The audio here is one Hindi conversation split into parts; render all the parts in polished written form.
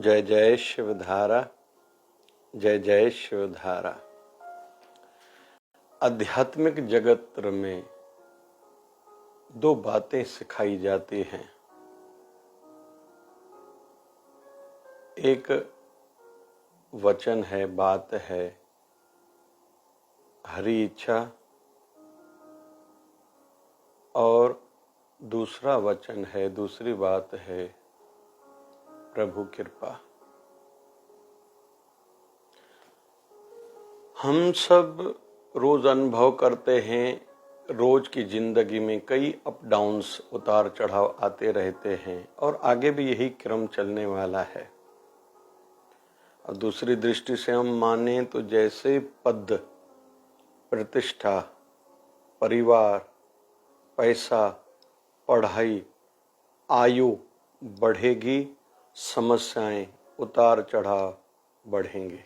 जय जय शिवधारा, जय जय शिवधारा। आध्यात्मिक जगत में दो बातें सिखाई जाती हैं। एक वचन है, बात है हरि इच्छा, और दूसरा वचन है, दूसरी बात है प्रभु कृपा। हम सब रोज अनुभव करते हैं, रोज की जिंदगी में कई अप डाउन्स, उतार चढ़ाव आते रहते हैं और आगे भी यही क्रम चलने वाला है। और दूसरी दृष्टि से हम माने तो जैसे पद, प्रतिष्ठा, परिवार, पैसा, पढ़ाई, आयु बढ़ेगी, समस्याएं, उतार चढ़ाव बढ़ेंगे।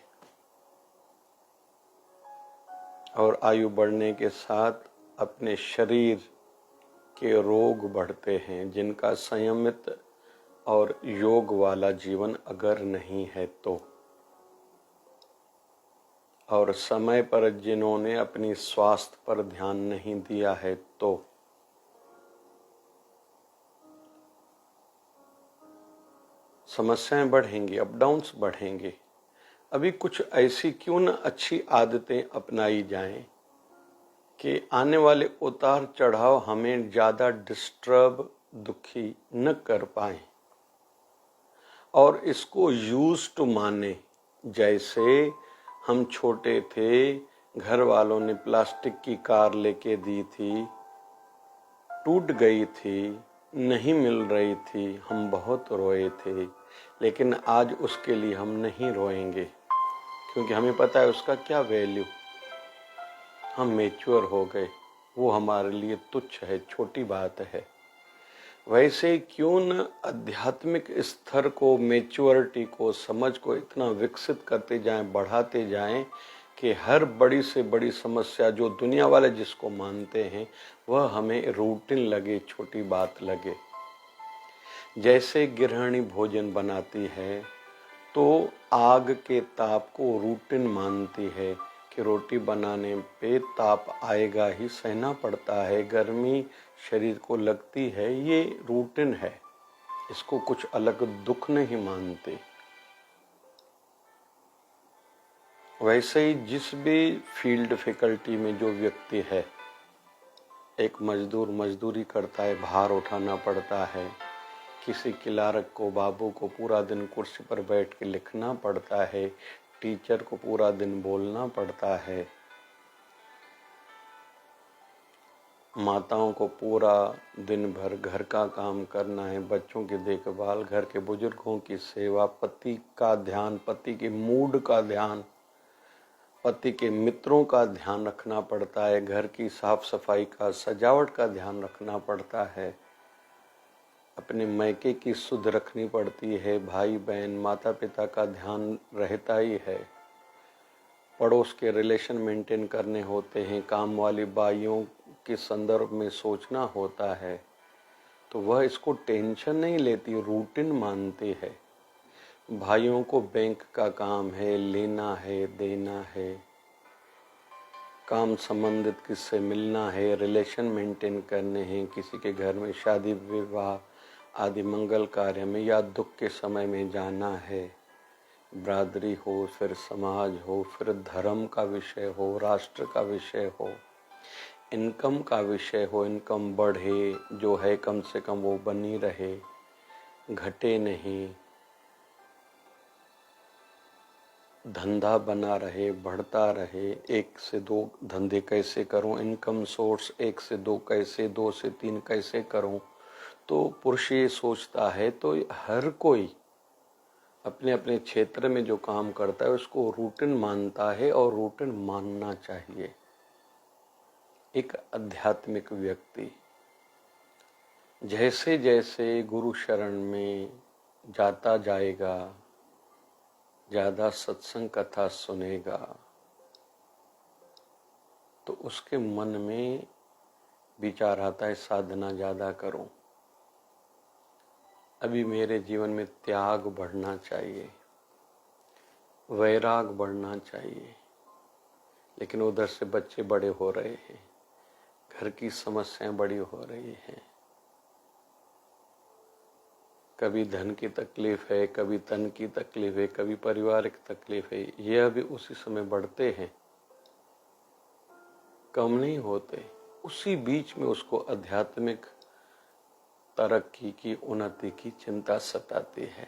और आयु बढ़ने के साथ अपने शरीर के रोग बढ़ते हैं, जिनका संयमित और योग वाला जीवन अगर नहीं है तो, और समय पर जिन्होंने अपनी स्वास्थ्य पर ध्यान नहीं दिया है तो समस्याएं बढ़ेंगी, अप डाउन्स बढ़ेंगे। अभी कुछ ऐसी क्यों न अच्छी आदतें अपनाई जाएं कि आने वाले उतार चढ़ाव हमें ज्यादा डिस्टर्ब, दुखी न कर पाए, और इसको यूज टू माने। जैसे हम छोटे थे, घर वालों ने प्लास्टिक की कार लेके दी थी, टूट गई थी, नहीं मिल रही थी, हम बहुत रोए थे, लेकिन आज उसके लिए हम नहीं रोएंगे, क्योंकि हमें पता है उसका क्या वैल्यू। हम मैच्योर हो गए, वो हमारे लिए तुच्छ है, छोटी बात है। वैसे क्यों न आध्यात्मिक स्तर को, मैच्योरिटी को, समझ को इतना विकसित करते जाएं, बढ़ाते जाएं कि हर बड़ी से बड़ी समस्या जो दुनिया वाले जिसको मानते हैं वह हमें रूटीन लगे, छोटी बात लगे। जैसे गृहिणी भोजन बनाती है तो आग के ताप को रूटीन मानती है कि रोटी बनाने पे ताप आएगा ही, सहना पड़ता है, गर्मी शरीर को लगती है, ये रूटीन है, इसको कुछ अलग दुख नहीं मानते। वैसे ही जिस भी फील्ड, फैकल्टी में जो व्यक्ति है, एक मजदूर मजदूरी करता है, भार उठाना पड़ता है, किसी क्लार्क को, बाबू को पूरा दिन कुर्सी पर बैठ के लिखना पड़ता है, टीचर को पूरा दिन बोलना पड़ता है, माताओं को पूरा दिन भर घर का काम करना है, बच्चों की देखभाल, घर के बुजुर्गों की सेवा, पति का ध्यान, पति के मूड का ध्यान, पति के मित्रों का ध्यान रखना पड़ता है, घर की साफ सफाई का, सजावट का ध्यान रखना पड़ता है, अपने मायके की सुध रखनी पड़ती है, भाई बहन, माता पिता का ध्यान रहता ही है, पड़ोस के रिलेशन मेंटेन करने होते हैं, काम वाली बाइयों के संदर्भ में सोचना होता है, तो वह इसको टेंशन नहीं लेती, रूटीन मानती है। भाइयों को बैंक का काम है, लेना है, देना है, काम संबंधित किससे मिलना है, रिलेशन मेंटेन करने हैं, किसी के घर में शादी विवाह आदि मंगल कार्य में या दुख के समय में जाना है, बिरादरी हो, फिर समाज हो, फिर धर्म का विषय हो, राष्ट्र का विषय हो, इनकम का विषय हो, इनकम बढ़े, जो है कम से कम वो बनी रहे, घटे नहीं, धंधा बना रहे, बढ़ता रहे, एक से दो धंधे कैसे करूं, इनकम सोर्स एक से दो कैसे, दो से तीन कैसे करूं, तो पुरुष ये सोचता है। तो हर कोई अपने अपने क्षेत्र में जो काम करता है उसको रूटीन मानता है, और रूटीन मानना चाहिए। एक आध्यात्मिक व्यक्ति जैसे जैसे गुरु शरण में जाता जाएगा, ज्यादा सत्संग कथा सुनेगा, तो उसके मन में विचार आता है साधना ज्यादा करूं, अभी मेरे जीवन में त्याग बढ़ना चाहिए, वैराग बढ़ना चाहिए, लेकिन उधर से बच्चे बड़े हो रहे हैं, घर की समस्याएं बड़ी हो रही हैं, कभी धन की तकलीफ है, कभी तन की तकलीफ है, कभी पारिवारिक तकलीफ है, यह भी उसी समय बढ़ते हैं, कम नहीं होते। उसी बीच में उसको आध्यात्मिक तरक्की की, उन्नति की चिंता सताती है।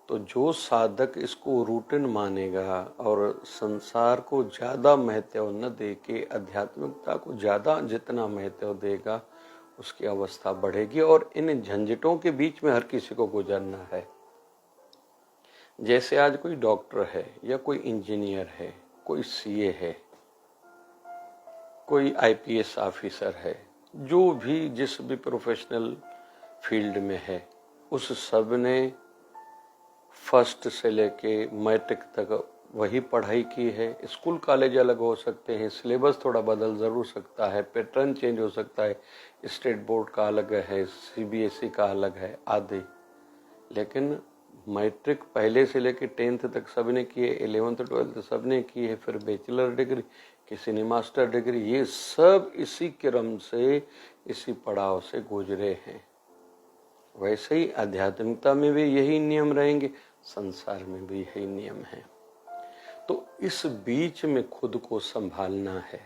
तो जो साधक इसको रूटीन मानेगा और संसार को ज्यादा महत्व न दे के आध्यात्मिकता को ज्यादा जितना महत्व देगा, उसकी अवस्था बढ़ेगी। और इन झंझटों के बीच में हर किसी को गुजरना है। जैसे आज कोई डॉक्टर है या कोई इंजीनियर है, कोई सीए है, कोई आईपीएस ऑफिसर है, जो भी जिस भी प्रोफेशनल फील्ड में है, उस सब ने फर्स्ट से लेके मैट्रिक तक वही पढ़ाई की है। स्कूल कॉलेज अलग हो सकते हैं, सिलेबस थोड़ा बदल जरूर सकता है, पैटर्न चेंज हो सकता है, स्टेट बोर्ड का अलग है, सीबीएसई का अलग है आदि, लेकिन मैट्रिक पहले से लेके 10th तक सबने किए, 11th 12th सबने की है, फिर बैचलर डिग्री, किसी ने मास्टर डिग्री, ये सब इसी क्रम से, इसी पड़ाव से गुजरे हैं। वैसे ही आध्यात्मिकता में भी यही नियम रहेंगे, संसार में भी यही नियम है। तो इस बीच में खुद को संभालना है,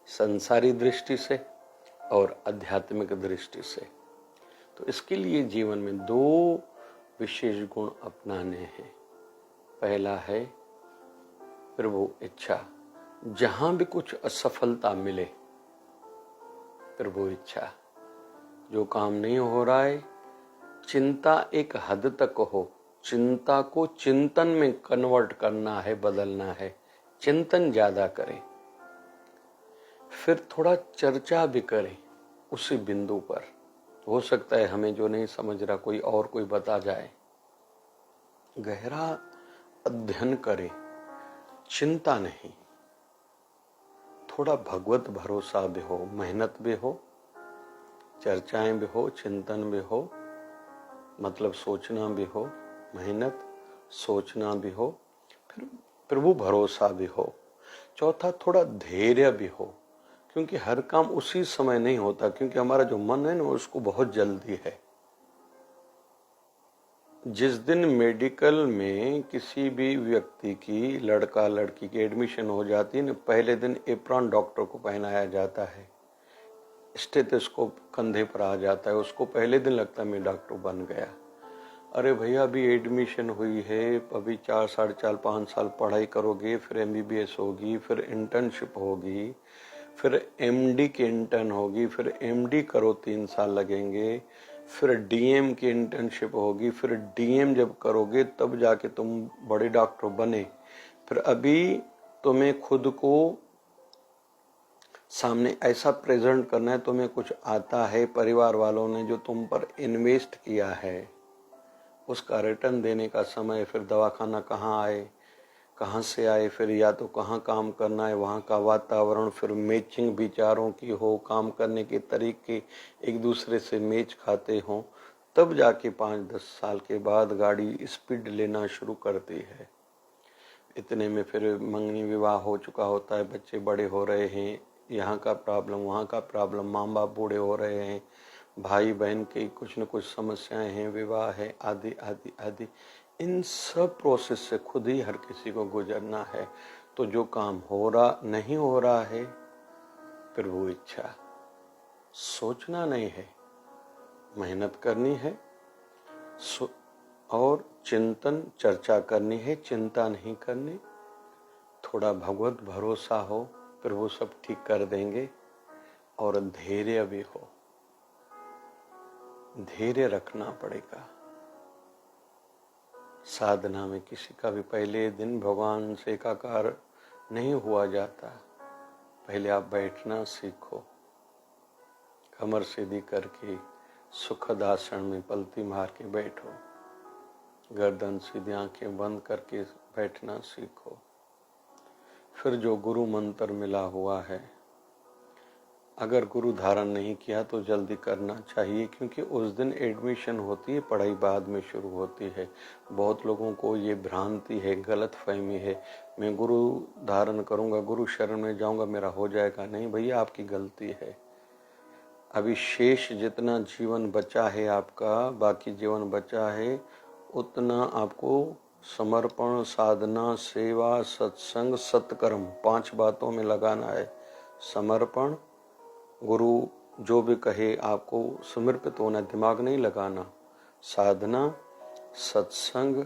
संसारी दृष्टि से और आध्यात्मिक दृष्टि से। तो इसके लिए जीवन में 2 विशेष गुण अपनाने हैं। पहला है प्रभु इच्छा, जहां भी कुछ असफलता मिले, प्रभु इच्छा, जो काम नहीं हो रहा है, चिंता एक हद तक हो, चिंता को चिंतन में कन्वर्ट करना है, बदलना है, चिंतन ज्यादा करें, फिर थोड़ा चर्चा भी करें उसी बिंदु पर। हो सकता है हमें जो नहीं समझ रहा कोई बता जाए, गहरा अध्ययन करें, चिंता नहीं, थोड़ा भगवत भरोसा भी हो, मेहनत भी हो, चर्चाएं भी हो, चिंतन भी हो, मतलब सोचना भी हो, मेहनत, सोचना भी हो, फिर प्रभु भरोसा भी हो। चौथा, थोड़ा धैर्य भी हो, क्योंकि हर काम उसी समय नहीं होता, क्योंकि हमारा जो मन है ना, उसको बहुत जल्दी है। जिस दिन मेडिकल में किसी भी व्यक्ति की, लड़का लड़की की एडमिशन हो जाती है ना, पहले दिन एप्रॉन डॉक्टर को पहनाया जाता है, स्टेथोस्कोप कंधे पर आ जाता है, उसको पहले दिन लगता है मैं डॉक्टर बन गया। अरे भैया अभी एडमिशन हुई है, अभी 4 साढ़े 4 5 साल पढ़ाई करोगे, फिर एमबीबीएस होगी, फिर इंटर्नशिप होगी, फिर एमडी की इंटर्न होगी, फिर एमडी करो 3 साल लगेंगे, फिर डीएम की इंटर्नशिप होगी, फिर डीएम जब करोगे तब जाके तुम बड़े डॉक्टर बने। फिर अभी तुम्हें खुद को सामने ऐसा प्रेजेंट करना है, तुम्हें कुछ आता है, परिवार वालों ने जो तुम पर इन्वेस्ट किया है उसका रिटर्न देने का समय, फिर दवाखाना कहाँ आए, कहाँ से आए, फिर या तो कहाँ काम करना है, वहाँ का वातावरण, फिर मैचिंग विचारों की हो, काम करने के तरीके एक दूसरे से मैच खाते हों, तब जाके 5-10 साल के बाद गाड़ी स्पीड लेना शुरू करती है। इतने में फिर मंगनी विवाह हो चुका होता है, बच्चे बड़े हो रहे हैं, यहाँ का प्रॉब्लम, वहाँ का प्रॉब्लम, माँ बाप बूढ़े हो रहे हैं, भाई बहन की कुछ न कुछ समस्याएं हैं, विवाह है, आदि आदि आदि। इन सब प्रोसेस से खुद ही हर किसी को गुजरना है। तो जो काम हो रहा नहीं हो रहा है, प्रभु इच्छा, सोचना नहीं है, मेहनत करनी है और चिंतन चर्चा करनी है, चिंता नहीं करनी, थोड़ा भगवत भरोसा हो, प्रभु सब ठीक कर देंगे, और धैर्य भी हो, धैर्य रखना पड़ेगा। साधना में किसी का भी पहले दिन भगवान से एकाकार नहीं हुआ जाता। पहले आप बैठना सीखो, कमर सीधी करके सुखद आसन में पलती मार के बैठो, गर्दन सीधी, आंखें बंद करके बैठना सीखो। फिर जो गुरु मंत्र मिला हुआ है अगर गुरु धारण नहीं किया तो जल्दी करना चाहिए, क्योंकि उस दिन एडमिशन होती है, पढ़ाई बाद में शुरू होती है। बहुत लोगों को ये भ्रांति है, गलत फहमी है, मैं गुरु धारण करूंगा, गुरु शरण में जाऊंगा, मेरा हो जाएगा। नहीं भैया, आपकी गलती है। अभी शेष जितना जीवन बचा है आपका, बाकी जीवन बचा है, उतना आपको समर्पण, साधना, सेवा, सत्संग, सत्कर्म, 5 बातों में लगाना है। समर्पण, गुरु जो भी कहे आपको समर्पित होना, दिमाग नहीं लगाना। साधना, सत्संग,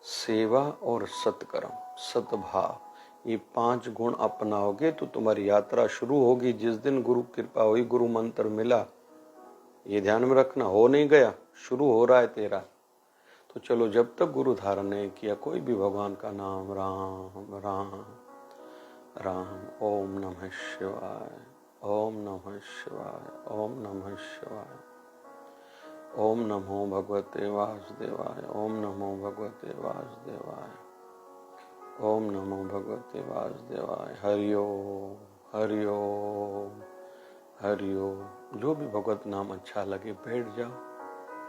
सेवा और सत्कर्म, सद्भाव, ये 5 गुण अपनाओगे तो तुम्हारी यात्रा शुरू होगी। जिस दिन गुरु कृपा हुई, गुरु मंत्र मिला, ये ध्यान में रखना, हो नहीं गया, शुरू हो रहा है तेरा। तो चलो, जब तक गुरु धारण नहीं किया, कोई भी भगवान का नाम राम राम राम, ओम नमः शिवाय, ओम नमः शिवाय, ओम नमः शिवाय, ओम नमो भगवते वासुदेवाय, ओम नमो भगवते वासुदेवाय, ओम नमो भगवते वासुदेवाय। हरि ओम, हरि ओम, हरि ओम। जो भी भगवत नाम अच्छा लगे बैठ जाओ,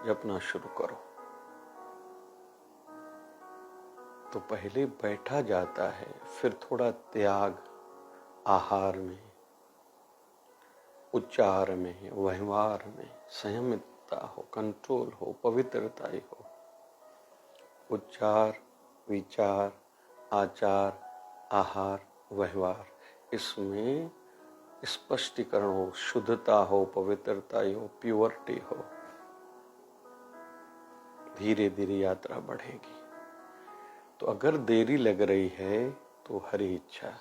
जपना शुरू करो। तो पहले बैठा जाता है, फिर थोड़ा त्याग आहार में, उच्चार में, व्यवहार में, संयमितता हो, कंट्रोल हो, पवित्रता ही हो। उच्चार, विचार, आचार, आहार, व्यवहार, इसमें स्पष्टीकरण हो, शुद्धता हो, पवित्रता हो, प्योरिटी हो। धीरे धीरे यात्रा बढ़ेगी। तो अगर देरी लग रही है तो हरि इच्छा,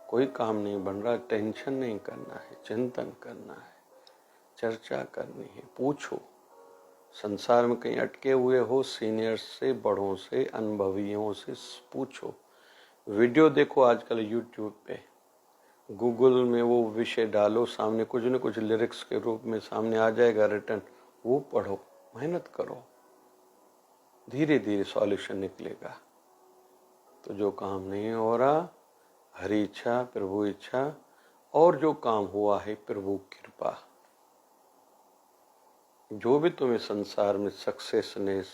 कोई काम नहीं बन रहा, टेंशन नहीं करना है, चिंतन करना है, चर्चा करनी है, पूछो। संसार में कहीं अटके हुए हो, सीनियर्स से, बड़ों से, अनुभवियों से पूछो। वीडियो देखो आजकल यूट्यूब पे, गूगल में वो विषय डालो, सामने कुछ न कुछ लिरिक्स के रूप में सामने आ जाएगा रिटर्न, वो पढ़ो, मेहनत करो, धीरे धीरे सॉल्यूशन निकलेगा। तो जो काम नहीं हो रहा, हरि इच्छा, प्रभु इच्छा, और जो काम हुआ है प्रभु कृपा। जो भी तुम्हें संसार में सक्सेसनेस,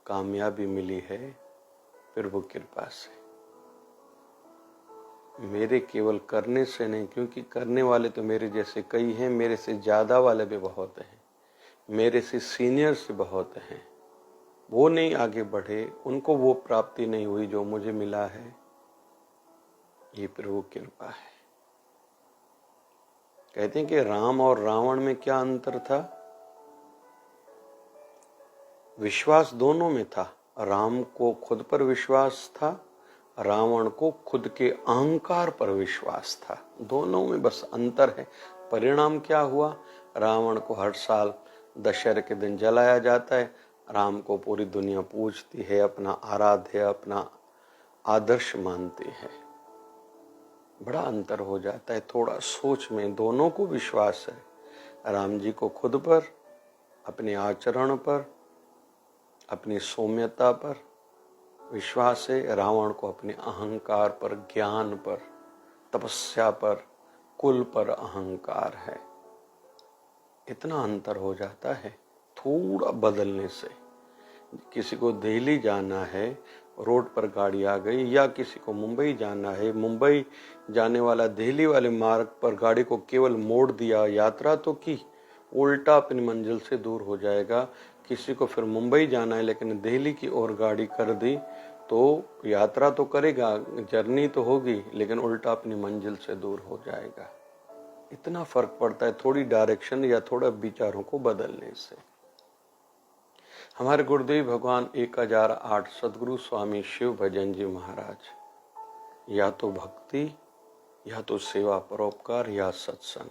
कामयाबी मिली है, प्रभु कृपा से। मेरे केवल करने से नहीं, क्योंकि करने वाले तो मेरे जैसे कई हैं, मेरे से ज्यादा वाले भी बहुत हैं, मेरे से सीनियर से बहुत हैं। वो नहीं आगे बढ़े, उनको वो प्राप्ति नहीं हुई जो मुझे मिला है, ये प्रभु कृपा है। कहते हैं कि राम और रावण में क्या अंतर था? विश्वास दोनों में था। राम को खुद पर विश्वास था, रावण को खुद के अहंकार पर विश्वास था। दोनों में बस अंतर है। परिणाम क्या हुआ? रावण को हर साल दशहरे के दिन जलाया जाता है, राम को पूरी दुनिया पूजती है, अपना आराध्य, अपना आदर्श मानती है। बड़ा अंतर हो जाता है थोड़ा सोच में। दोनों को विश्वास है, राम जी को खुद पर, अपने आचरण पर, अपनी सौम्यता पर विश्वास है, रावण को अपने अहंकार पर, ज्ञान पर, तपस्या पर, कुल पर अहंकार है। इतना अंतर हो जाता है थोड़ा बदलने से। किसी को दिल्ली जाना है, रोड पर गाड़ी आ गई, या किसी को मुंबई जाना है, मुंबई जाने वाला दिल्ली वाले मार्ग पर गाड़ी को केवल मोड़ दिया, यात्रा तो की, उल्टा अपनी मंजिल से दूर हो जाएगा। किसी को फिर मुंबई जाना है लेकिन दिल्ली की ओर गाड़ी कर दी, तो यात्रा तो करेगा, जर्नी तो होगी, लेकिन उल्टा अपनी मंजिल से दूर हो जाएगा। इतना फर्क पड़ता है थोड़ी डायरेक्शन या थोड़ा विचारों को बदलने से। हमारे गुरुदेव भगवान 1008 सदगुरु स्वामी शिव भजन जी महाराज, या तो भक्ति, या तो सेवा परोपकार, या सत्संग,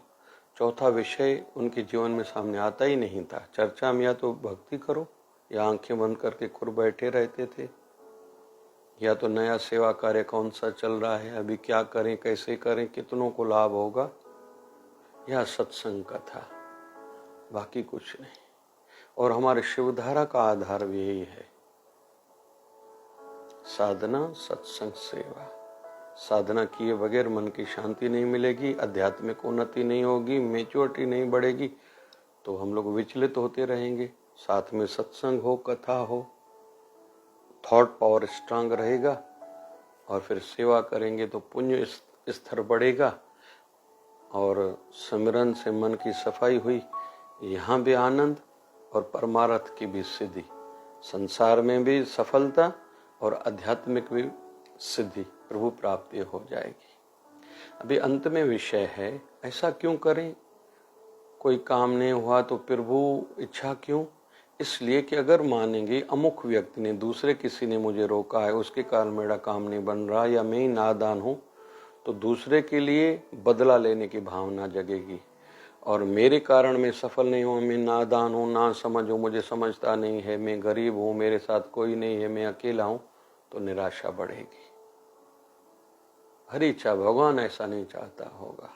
चौथा विषय उनके जीवन में सामने आता ही नहीं था। चर्चा में या तो भक्ति करो, या आंखें बंद करके खुद बैठे रहते थे, या तो नया सेवा कार्य कौन सा चल रहा है, अभी क्या करें, कैसे करें, कितनों को लाभ होगा, या सत्संग का था, बाकी कुछ नहीं। और हमारे शिवधारा का आधार भी यही है, साधना, सत्संग, सेवा। साधना किए बगैर मन की शांति नहीं मिलेगी, आध्यात्मिक उन्नति नहीं होगी, मैच्योरिटी नहीं बढ़ेगी, तो हम लोग विचलित होते रहेंगे। साथ में सत्संग हो, कथा हो, थॉट पावर स्ट्रांग रहेगा, और फिर सेवा करेंगे तो पुण्य स्तर बढ़ेगा, और सिमरन से मन की सफाई हुई, यहाँ भी आनंद और परमार्थ की भी सिद्धि, संसार में भी सफलता और आध्यात्मिक भी सिद्धि, प्रभु प्राप्ति हो जाएगी। अभी अंत में विषय है, ऐसा क्यों करें? कोई काम नहीं हुआ तो प्रभु इच्छा क्यों? इसलिए कि अगर मानेंगे अमुक व्यक्ति ने, दूसरे किसी ने मुझे रोका है, उसके कारण मेरा काम नहीं बन रहा, या मैं ही नादान हूँ, तो दूसरे के लिए बदला लेने की भावना जगेगी, और मेरे कारण मैं सफल नहीं हूँ, मैं नादान हूँ, ना समझ हूँ, मुझे समझता नहीं है, मैं गरीब हूँ, मेरे साथ कोई नहीं है, मैं अकेला हूँ, तो निराशा बढ़ेगी। हरी इच्छा, भगवान ऐसा नहीं चाहता होगा,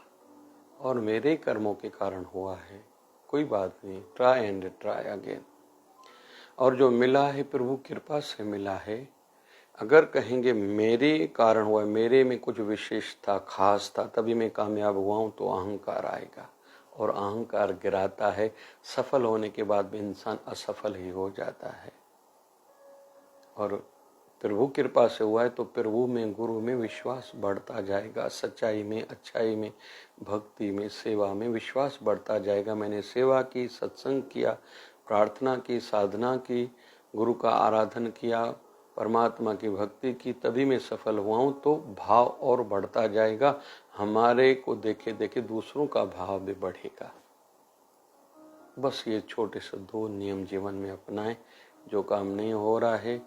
और मेरे कर्मों के कारण हुआ है, कोई बात नहीं, ट्राई एंड ट्राई अगेन। और जो मिला है प्रभु कृपा से मिला है। अगर कहेंगे मेरे कारण हुआ, मेरे में कुछ विशेष था, खास था, तभी मैं कामयाब हुआ हूँ, तो अहंकार आएगा, और अहंकार गिराता है। सफल होने के बाद भी इंसान असफल ही हो जाता है। और प्रभु कृपा से हुआ है तो प्रभु में, गुरु में विश्वास बढ़ता जाएगा, सच्चाई में, अच्छाई में, भक्ति में, सेवा में विश्वास बढ़ता जाएगा। मैंने सेवा की, सत्संग किया, प्रार्थना की, साधना की, गुरु का आराधन किया, परमात्मा की भक्ति की, तभी मैं सफल हुआ हूँ, तो भाव और बढ़ता जाएगा। हमारे को देखे देखे दूसरों का भाव भी बढ़ेगा। बस ये छोटे से 2 नियम जीवन में अपनाएं। जो काम नहीं हो रहा है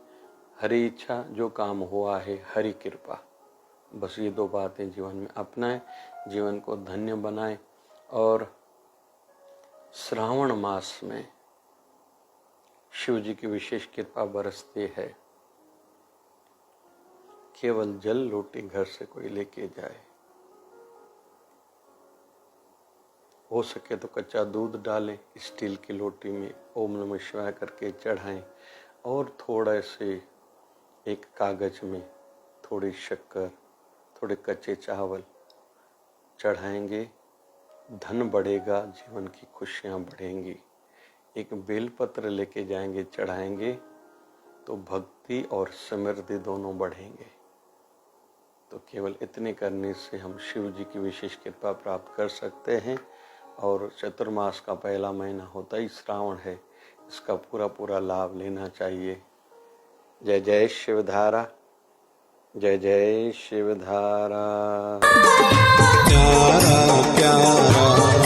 हरि इच्छा, जो काम हुआ है हरि कृपा, बस ये 2 बातें जीवन में अपनाएं, जीवन को धन्य बनाएं। और श्रावण मास में शिव जी की विशेष कृपा बरसती है। केवल जल रोटी घर से कोई लेके जाए, हो सके तो कच्चा दूध डालें स्टील की लोटी में, ओम नमः शिवाय करके चढ़ाएं, और थोड़ा से एक कागज में थोड़ी शक्कर, थोड़े कच्चे चावल चढ़ाएंगे, धन बढ़ेगा, जीवन की खुशियां बढ़ेंगी। एक बेलपत्र लेके जाएंगे, चढ़ाएंगे, तो भक्ति और समृद्धि दोनों बढ़ेंगे। तो केवल इतने करने से हम शिव जी की विशेष कृपा प्राप्त कर सकते हैं। और चतुर्मास का पहला महीना होता ही श्रावण है, इसका पूरा लाभ लेना चाहिए। जय जय शिवधारा, जय जय शिवधारा। प्यारा प्यारा